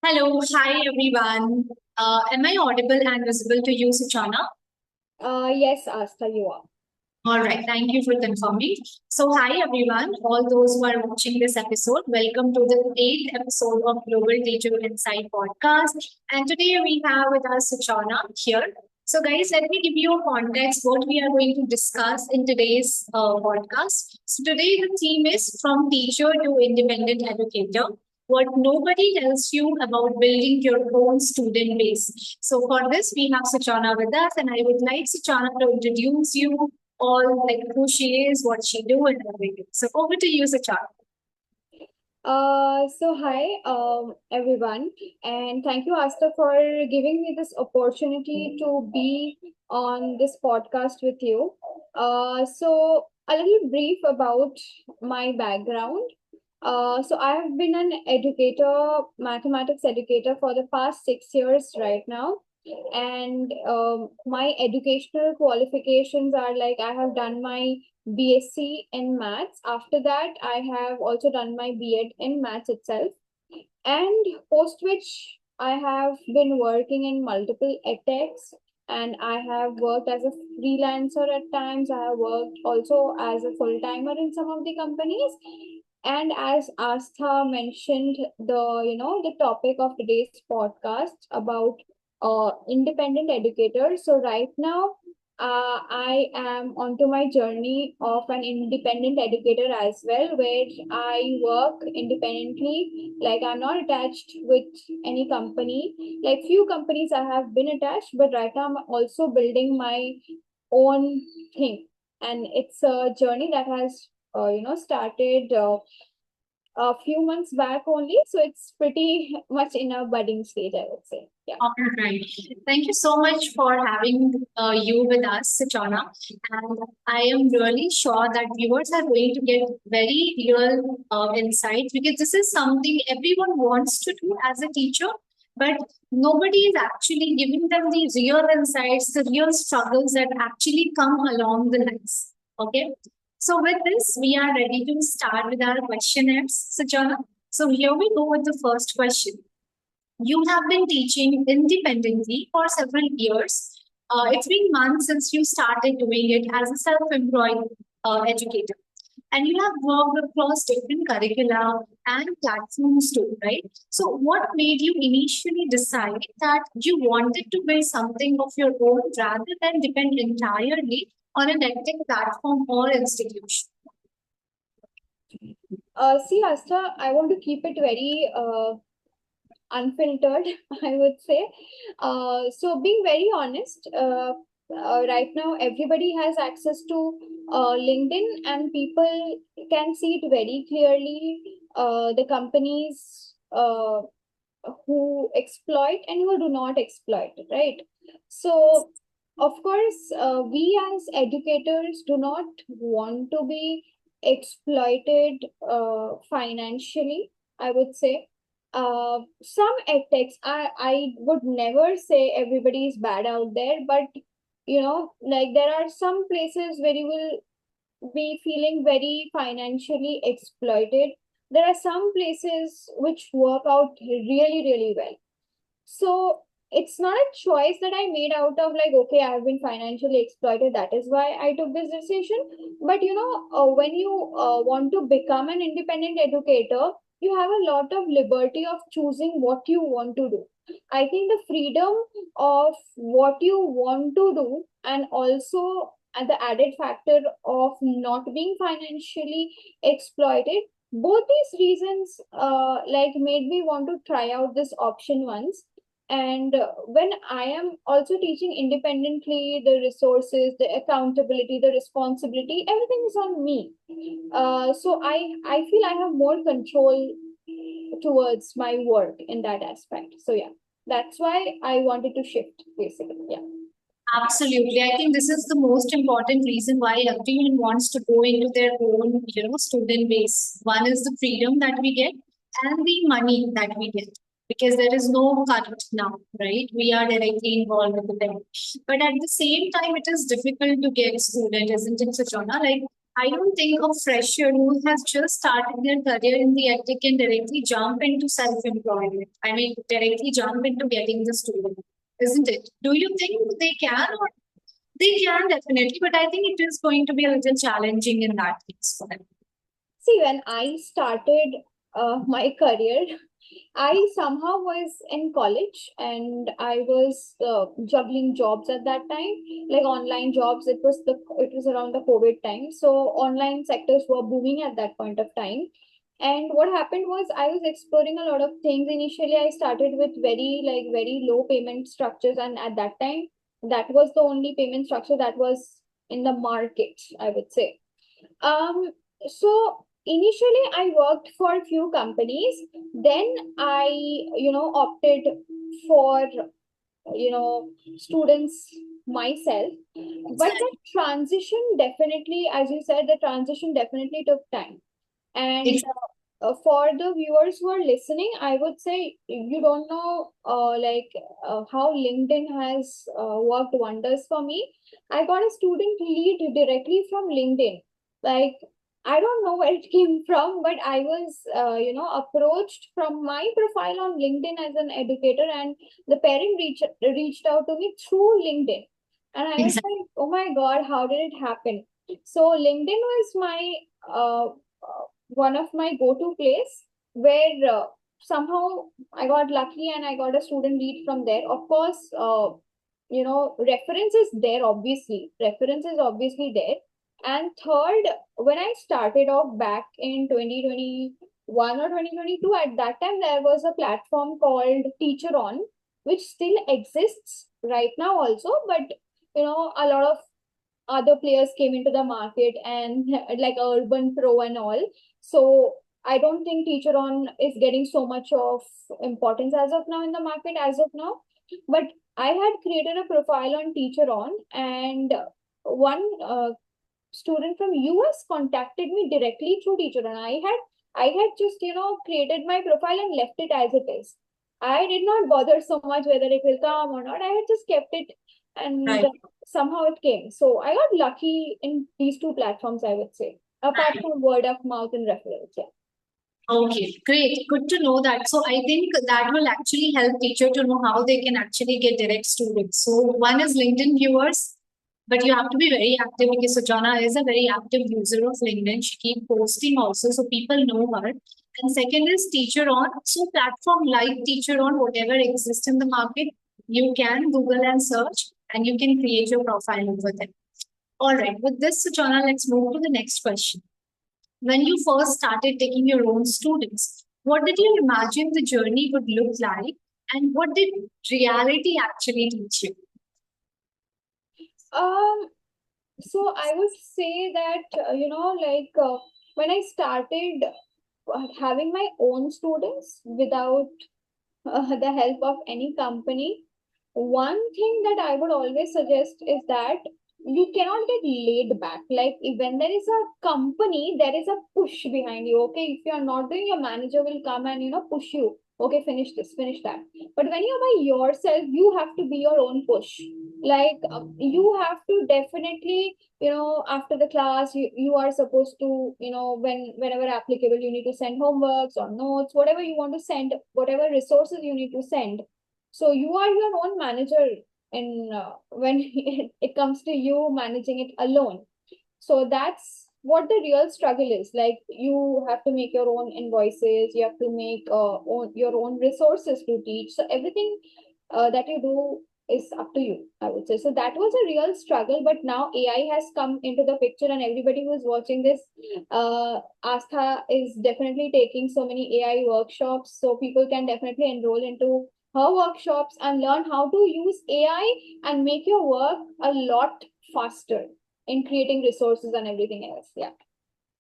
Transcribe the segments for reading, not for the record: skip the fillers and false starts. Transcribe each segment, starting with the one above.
Hello, hi everyone. Am I audible and visible to you, Suchona? Yes, Astha, you are. All right, thank you for confirming. So, hi everyone, all those who are watching this episode, welcome to the eighth episode of Global Teacher Insight podcast. And today we have with us Suchona here. So, guys, let me give you a context what we are going to discuss in today's podcast. So, today the theme is From Teacher to Independent Educator. What nobody tells you about building your own student base. So, for this, we have Suchana with us, and I would like Suchana to introduce you all, like who she is, what she do, and everything. So over to you, Suchana. Hi, everyone, and thank you, Astha, for giving me this opportunity to be on this podcast with you. A little brief about my background. I have been an educator, mathematics educator for the past 6 years right now. And my educational qualifications are like I have done my BSc in maths. After that, I have also done my B.Ed in maths itself. And post which I have been working in multiple edtechs, and I have worked as a freelancer at times. I have worked also as a full timer in some of the companies. And as Astha mentioned, the topic of today's podcast about independent educators. So right now, I am onto my journey of an independent educator as well, where I work independently. Like I'm not attached with any company. Like few companies I have been attached, but right now I'm also building my own thing, and it's a journey that has started a few months back only. So it's pretty much in a budding stage, I would say. Yeah. All right. Thank you so much for having you with us, Suchana. And I am really sure that viewers are going to get very real insights because this is something everyone wants to do as a teacher, but nobody is actually giving them the real insights, the real struggles that actually come along the lines. Okay. So with this, we are ready to start with our questionnaires, Suchana. So here we go with the first question. You have been teaching independently for several years. It's been months since you started doing it as a self employed educator. And you have worked across different curricula and platforms too, right? So, what made you initially decide that you wanted to build something of your own rather than depend entirely on an edtech platform or institution? See, Astha, I want to keep it very unfiltered, I would say. Being very honest, right now everybody has access to LinkedIn, and people can see it very clearly. The companies who exploit and who do not exploit, right? So, of course, we as educators do not want to be exploited financially, I would say. Some edtechs, I would never say everybody is bad out there, but like there are some places where you will be feeling very financially exploited. There are some places which work out really, really well. So it's not a choice that I made out of like, okay, I have been financially exploited. That is why I took this decision. But when you want to become an independent educator, you have a lot of liberty of choosing what you want to do. I think the freedom of what you want to do, and also the added factor of not being financially exploited, both these reasons like made me want to try out this option once. And when I am also teaching independently, the resources, the accountability, the responsibility, everything is on me. So I feel I have more control towards my work in that aspect. So yeah, that's why I wanted to shift basically. Yeah. Absolutely. I think this is the most important reason why everyone wants to go into their own, student base. One is the freedom that we get and the money that we get. Because there is no cut now, right? We are directly involved with the bank. But at the same time, it is difficult to get student, isn't it, Suchona? Like I don't think a fresher who has just started their career in the EdTech can directly jump into self-employment. I mean, directly jump into getting the student, isn't it? Do you think they can, or they can definitely, but I think it is going to be a little challenging in that case for them. See, when I started my career, I somehow was in college and I was juggling jobs at that time, like online jobs. It was around the COVID time, so online sectors were booming at that point of time. And what happened was I was exploring a lot of things. Initially, I started with very low payment structures, and at that time, that was the only payment structure that was in the market, I would say. So initially I worked for a few companies. Then I, opted for, students myself. But the Exactly. transition definitely, as you said, the transition definitely took time. And Exactly. for the viewers who are listening, I would say you don't know how LinkedIn has worked wonders for me. I got a student lead directly from LinkedIn. Like, I don't know where it came from, but I was, approached from my profile on LinkedIn as an educator, and the parent reached out to me through LinkedIn. And I was Exactly. like, oh my God, how did it happen? So LinkedIn was my one of my go-to place where somehow I got lucky and I got a student lead from there. Of course, reference is there, obviously. Reference is obviously there. And third, when I started off back in 2021 or 2022, at that time, there was a platform called Teacher On, which still exists right now also, but a lot of other players came into the market and like Urban Pro and all. So I don't think Teacher On is getting so much of importance as of now in the market as of now. But I had created a profile on Teacher On, and one student from US contacted me directly through Teacher On. I had just created my profile and left it as it is. I did not bother so much whether it will come or not. I had just kept it, and Right. somehow it came. So I got lucky in these two platforms, I would say, apart Right. from word of mouth and referrals. Yeah. Okay, great. Good to know that. So I think that will actually help teacher to know how they can actually get direct students. So one is LinkedIn viewers, but you have to be very active because Suchana is a very active user of LinkedIn. She keep posting also, so people know her. And second is teacher on. So platform like teacher on, whatever exists in the market, you can Google and search and you can create your profile over there. All right. With this, Suchana, let's move to the next question. When you first started taking your own students, what did you imagine the journey would look like, and what did reality actually teach you? Um. So I would say that when I started having my own students without the help of any company, one thing that I would always suggest is that you cannot get laid back. Like, if when there is a company, there is a push behind you. Okay, if you are not doing, your manager will come and push you. Okay, finish this, finish that. But when you're by yourself, you have to be your own push. Like, you have to definitely, after the class, you are supposed to, whenever applicable, you need to send homeworks or notes, whatever you want to send, whatever resources you need to send. So you are your own manager in when it comes to you managing it alone. So that's what the real struggle is. Like, you have to make your own invoices, you have to make your own resources to teach. So everything that you do is up to you, I would say. So that was a real struggle, but now AI has come into the picture, and everybody who's watching this, Astha is definitely taking so many AI workshops. So people can definitely enroll into her workshops and learn how to use AI and make your work a lot faster in creating resources and everything else. Yeah.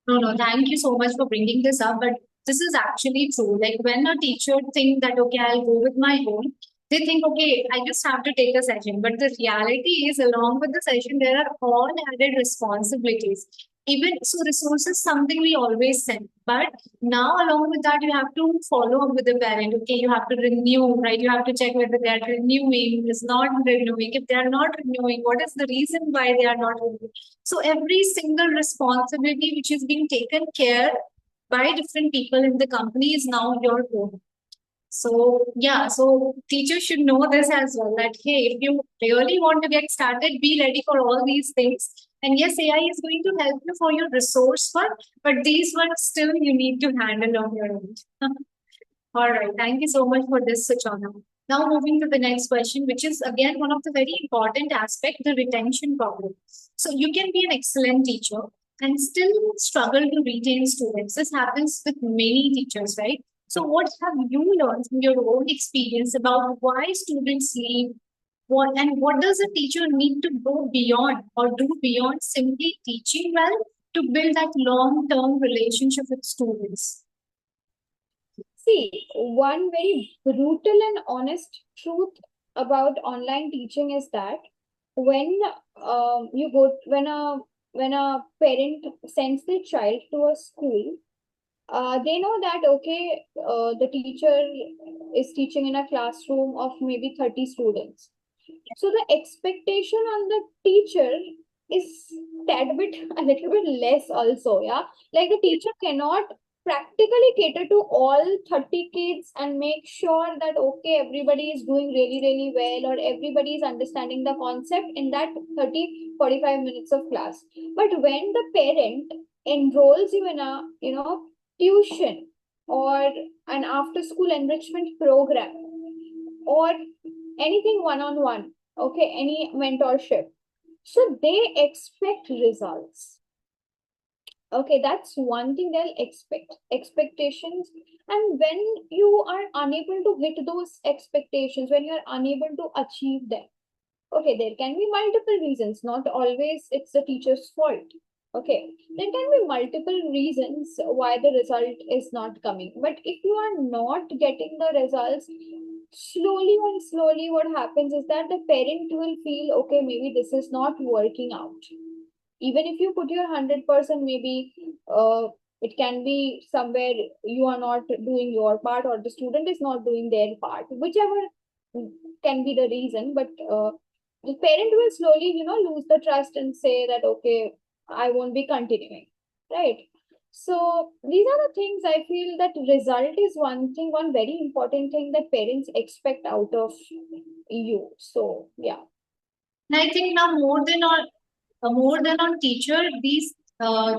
No, no, thank you so much for bringing this up. But this is actually true. Like when a teacher think that okay, I'll go with my own, they think okay, I just have to take a session. But the reality is, along with the session, there are all added responsibilities. Even so, resources something we always send, but now along with that you have to follow up with the parent. Okay, you have to renew, right? You have to check whether they are renewing, is not renewing. If they are not renewing, what is the reason why they are not renewing? So every single responsibility which is being taken care by different people in the company is now your own. So yeah, so teachers should know this as well, that hey, if you really want to get started, be ready for all these things. And yes, AI is going to help you for your resource work, but these ones still you need to handle on your own. All right, thank you so much for this, Suchana. Now moving to the next question, which is again one of the very important aspect, the retention problem. So you can be an excellent teacher and still struggle to retain students. This happens with many teachers, right? So what have you learned from your own experience about why students leave? What does a teacher need to go beyond or do beyond simply teaching well to build that long-term relationship with students? See, one very brutal and honest truth about online teaching is that when when a parent sends their child to a school, they know that okay, the teacher is teaching in a classroom of maybe 30 students. So the expectation on the teacher is tad bit a little bit less also, yeah. Like the teacher cannot practically cater to all 30 kids and make sure that okay, everybody is doing really, really well or everybody is understanding the concept in that 30-45 minutes of class. But when the parent enrolls you in a tuition or an after school enrichment program or anything one-on-one, okay, any mentorship, so they expect results. Okay, that's one thing they'll expect, expectations. And when you are unable to hit those expectations, when you're unable to achieve them, okay, there can be multiple reasons, not always it's the teacher's fault. Okay, there can be multiple reasons why the result is not coming. But if you are not getting the results, slowly and slowly, what happens is that the parent will feel, okay, maybe this is not working out. Even if you put your 100%, maybe it can be somewhere you are not doing your part or the student is not doing their part, whichever can be the reason. But the parent will slowly lose the trust and say that okay, I won't be continuing, right? So these are the things I feel that result is one thing, one very important thing that parents expect out of you. So yeah. And I think now more than on teacher, these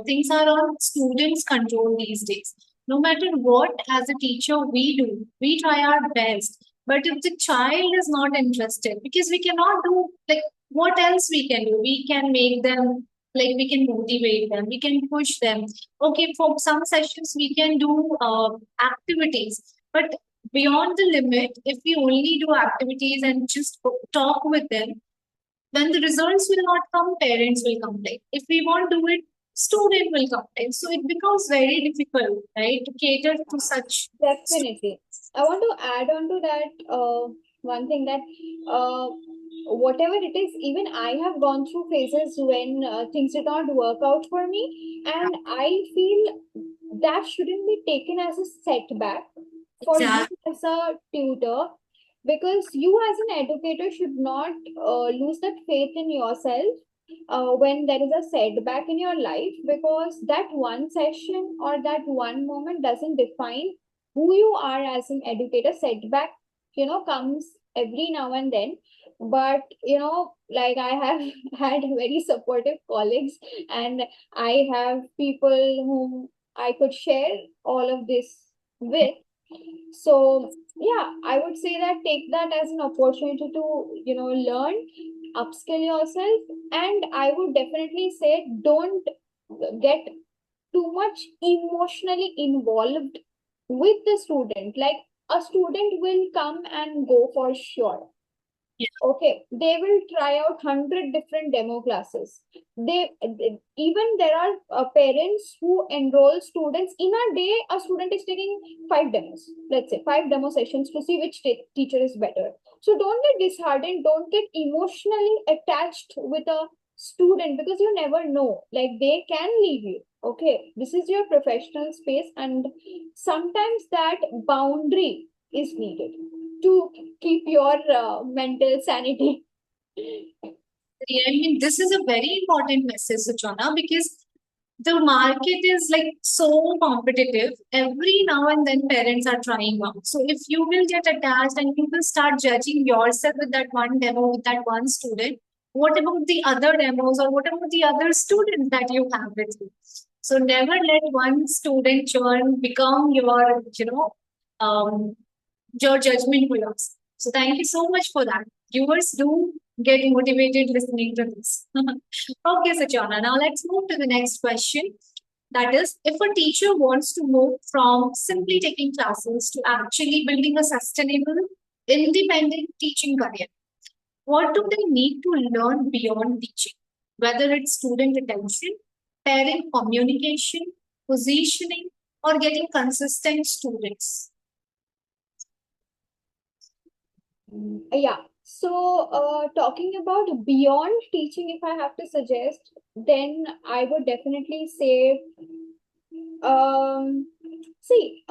things are on students' control these days. No matter what, as a teacher, we do, we try our best. But if the child is not interested, because we cannot do like what else we can do? We can make them like we can motivate them, we can push them. Okay, for some sessions we can do activities, but beyond the limit, if we only do activities and just talk with them, when the results will not come, parents will complain. If we won't do it, student will complain. So it becomes very difficult, right, to cater to such Definitely. I want to add on to that one thing that whatever it is, even I have gone through phases when things did not work out for me, and I feel that shouldn't be taken as a setback for you exact. as a tutor, because you as an educator should not lose that faith in yourself when there is a setback in your life, because that one session or that one moment doesn't define who you are as an educator. Setback comes every now and then, but like I have had very supportive colleagues, and I have people whom I could share all of this with. So yeah, I would say that take that as an opportunity to learn, upskill yourself. And I would definitely say don't get too much emotionally involved with the student. Like a student will come and go for sure. Okay, they will try out 100 different demo classes. Even there are parents who enroll students in a day. A student is taking 5 demos, let's say 5 demo sessions to see which teacher is better. So don't get disheartened. Don't get emotionally attached with a student, because you never know, like they can leave you. Okay, this is your professional space, and sometimes that boundary is needed to keep your mental sanity. I mean, this is a very important message, Suchana, because the market is like so competitive. Every now and then, parents are trying out. So if you will get attached and you will start judging yourself with that one demo, with that one student, what about the other demos or what about the other students that you have with you? So never let one student churn become um, your judgment for yours. So thank you so much for that. Viewers do get motivated listening to this. Okay, Sachana, now let's move to the next question. That is, if a teacher wants to move from simply taking classes to actually building a sustainable, independent teaching career, what do they need to learn beyond teaching? Whether it's student attention, parent communication, positioning, or getting consistent students. Yeah. So, talking about beyond teaching, if I have to suggest, then I would definitely say, see,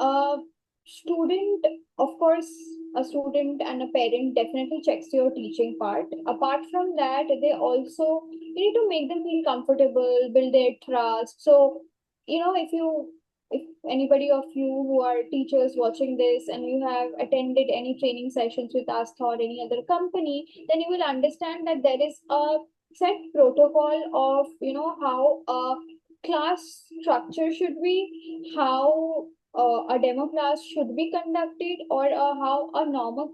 student, of course, a student and a parent definitely checks your teaching part. Apart from that, they also, you need to make them feel comfortable, build their trust. So, if anybody of you who are teachers watching this and you have attended any training sessions with Astha or any other company, then you will understand that there is a set protocol of, how a class structure should be, how a demo class should be conducted, or how a normal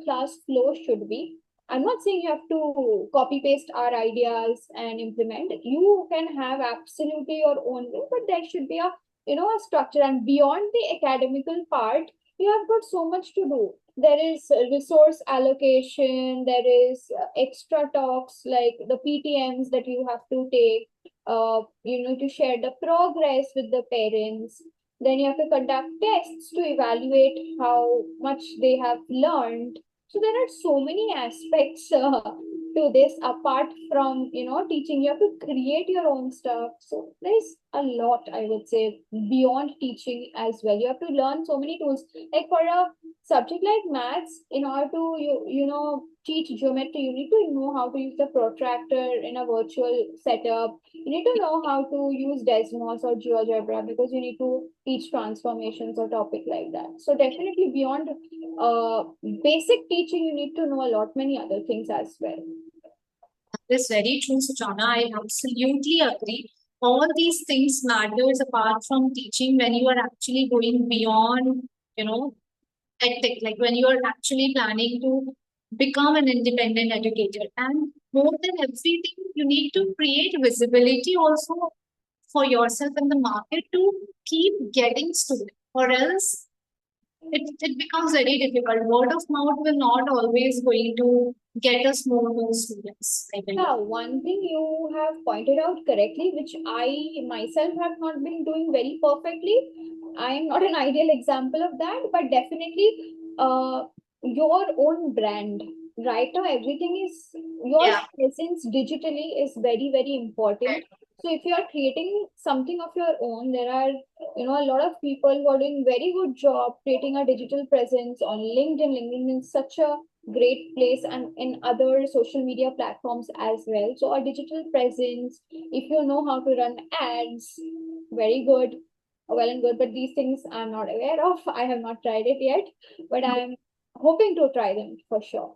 class flow should be. I'm not saying you have to copy paste our ideas and implement. You can have absolutely your own way, but there should be a structure. And beyond the academical part, you have got so much to do. There is resource allocation. There is extra talks like the PTMs that you have to take. You need to share the progress with the parents. Then you have to conduct tests to evaluate how much they have learned. So there are so many aspects to this. Apart from teaching, you have to create your own stuff. So there's a lot, I would say, beyond teaching as well. You have to learn so many tools. Like for a subject like maths, in order to teach geometry, you need to know how to use the protractor in a virtual setup. You need to know how to use Desmos or GeoGebra, because you need to teach transformations or topic like that. So definitely beyond basic teaching, you need to know a lot many other things as well. That is very true, Suchana. I absolutely agree. All these things matters apart from teaching when you are actually going beyond, you know, EdTech, like when you are actually planning to become an independent educator. And more than everything, you need to create visibility also for yourself in the market to keep getting students, or else it becomes very difficult. Word of mouth will not always going to get us more students, I believe. Yeah, one thing you have pointed out correctly, which I myself have not been doing very perfectly. I am not an ideal example of that, but definitely your own brand. Right now, everything is your Yeah. presence digitally is very, very important. So if you are creating something of your own, there are a lot of people who are doing very good job creating a digital presence on LinkedIn. LinkedIn is such a great place, and in other social media platforms as well. So a digital presence, if you know how to run ads, very good, well and good. But these things I'm not aware of. I have not tried it yet, but I'm hoping to try them for sure.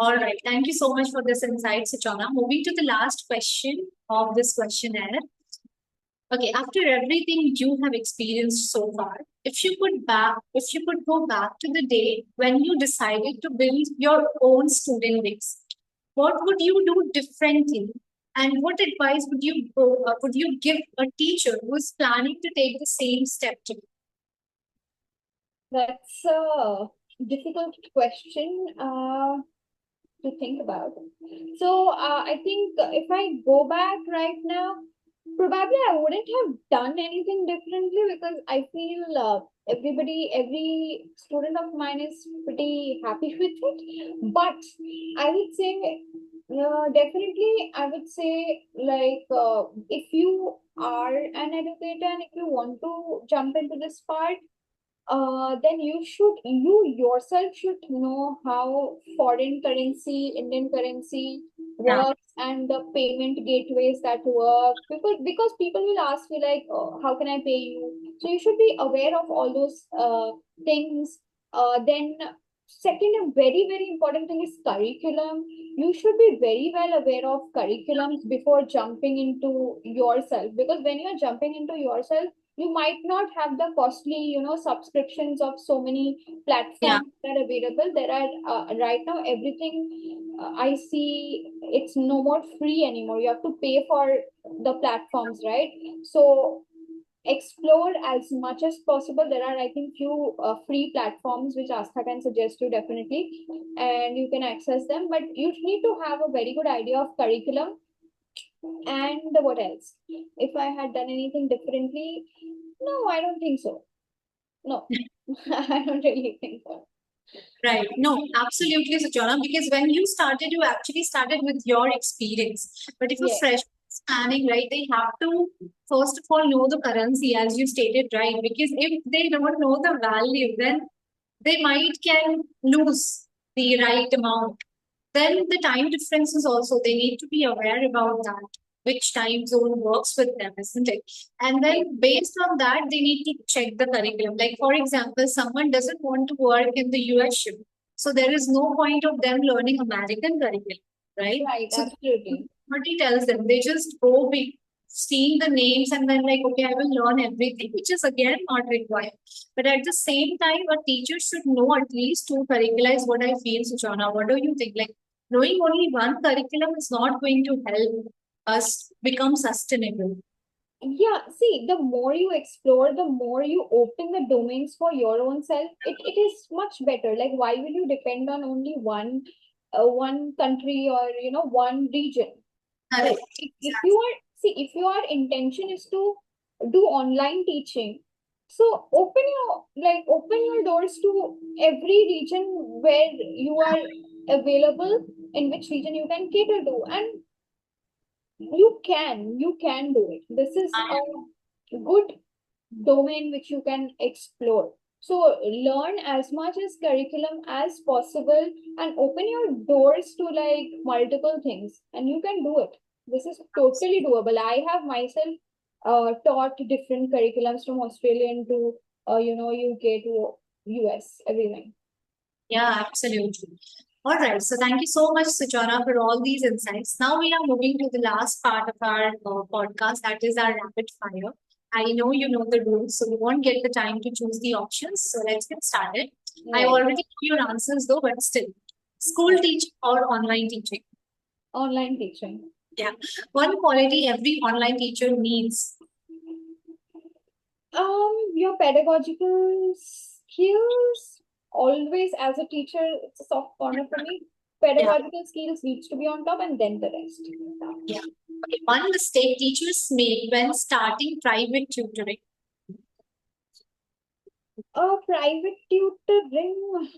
All right. Thank you so much for this insight, Suchana. Moving to the last question of this questionnaire. Okay, after everything you have experienced so far, if you could go back to the day when you decided to build your own student base, what would you do differently? And what advice would you give a teacher who is planning to take the same step to? That's a difficult question to think about. So I think if I go back right now, Probably I wouldn't have done anything differently because I feel every student of mine is pretty happy with it. But I would say, definitely, I would say, like, if you are an educator and if you want to jump into this part, then you yourself should know how foreign currency, Indian currency Yeah, works and the payment gateways that work. Because people will ask you like, oh, how can I pay you? So you should be aware of all those things. Then second, a very important thing is curriculum. You should be very well aware of curriculums before jumping into yourself, because when you're jumping into yourself, you might not have the costly, subscriptions of so many yeah, platforms that are available. There are right now everything, I see it's no more free anymore. You have to pay for the platforms, right? So explore as much as possible. There are, I think, few free platforms which Astha can suggest you definitely, and you can access them. But you need to have a very good idea of curriculum. And what else? If I had done anything differently, no, I don't think so. No, I don't really think so. right. No, absolutely, Suchona, because when you started, you actually started with your experience. But if a Yes. fresh is planning, right, they have to first of all know the currency, as you stated, right? Because if they don't know the value, then they might can lose the right amount. Then the time differences also, they need to be aware about that, which time zone works with them, isn't it? And Yes. then based on that, they need to check the curriculum. Like for example, someone doesn't want to work in the US shift. So there is no point of them learning American curriculum, right? Right, So absolutely. nobody tells them. They just go be seeing the names and then like, okay, I will learn everything, which is again not required. But at the same time, a teacher should know at least two curricula is what I feel, Suchana. What do you think? Like knowing only one curriculum is not going to help us become sustainable. Yeah, see, the more you explore, the more you open the domains for your own self, it is much better. Like, why will you depend on only one country or, one region? So Correct. if you are, see, if your intention is to do online teaching, so open your doors to every region where you are available, in which region you can cater to, and you can do it. This is a good domain which you can explore. So learn as much as curriculum as possible and open your doors to like multiple things, and you can do it. This is totally doable. I have myself taught different curriculums from Australian to UK to US, everything. Yeah, absolutely. All right. So thank you so much, Suchana, for all these insights. Now we are moving to the last part of our podcast, that is our rapid fire. I know you know the rules, so you won't get the time to choose the options. So let's get started. I Right. already know your answers though, but still. School Right. teaching or online teaching? Online teaching. Yeah. One quality every online teacher needs. Your pedagogical skills, always as a teacher, it's a soft corner for me. Yeah. Pedagogical skills needs to be on top and then the rest. Yeah. Okay. One mistake teachers make when starting private tutoring. Private tutoring.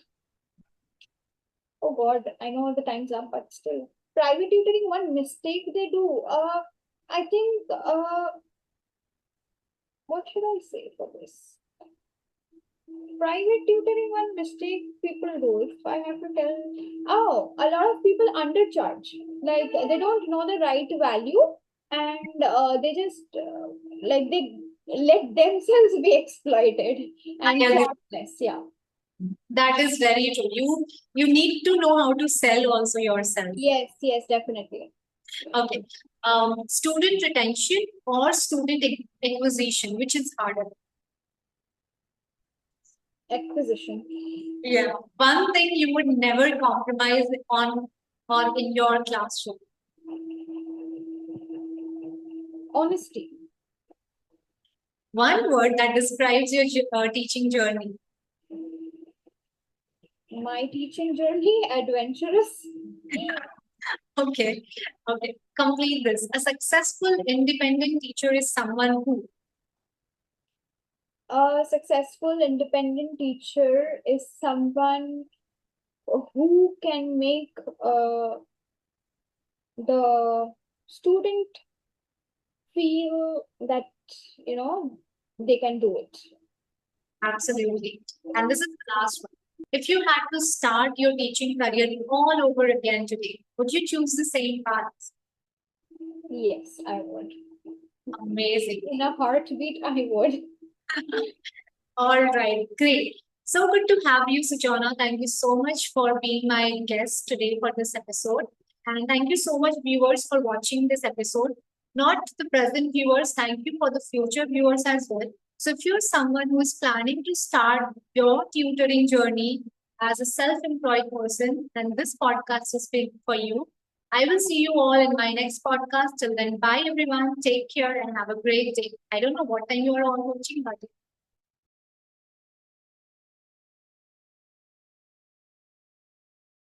Oh God, I know the time's up, but still. Private tutoring, one mistake they do. I think, what should I say for this? Private tutoring, one mistake people do, if I have to tell, oh, a lot of people undercharge. Like they don't know the right value, and they just like they let themselves be exploited I and agree. charge less. Yeah. That is very true. You need to know how to sell also yourself. Yes, yes, definitely. Okay. Student retention or student acquisition, which is harder? Acquisition. Yeah. One thing you would never compromise on or in your classroom. Honesty. One word that describes your teaching journey. My teaching journey, adventurous. Okay, okay. Complete this. A successful independent teacher is someone who A successful independent teacher is someone who can make the student feel that, you know, they can do it. absolutely. And this is the last one. If you had to start your teaching career all over again today, would you choose the same path? Yes, I would. Amazing. In a heartbeat, I would. All right, great. So good to have you, Suchona. Thank you so much for being my guest today for this episode. And thank you so much, viewers, for watching this episode. Not the present viewers, thank you for the future viewers as well. So, if you're someone who is planning to start your tutoring journey as a self employed person, then this podcast is big for you. I will see you all in my next podcast. Till then, bye everyone. Take care and have a great day. I don't know what time you are all watching, but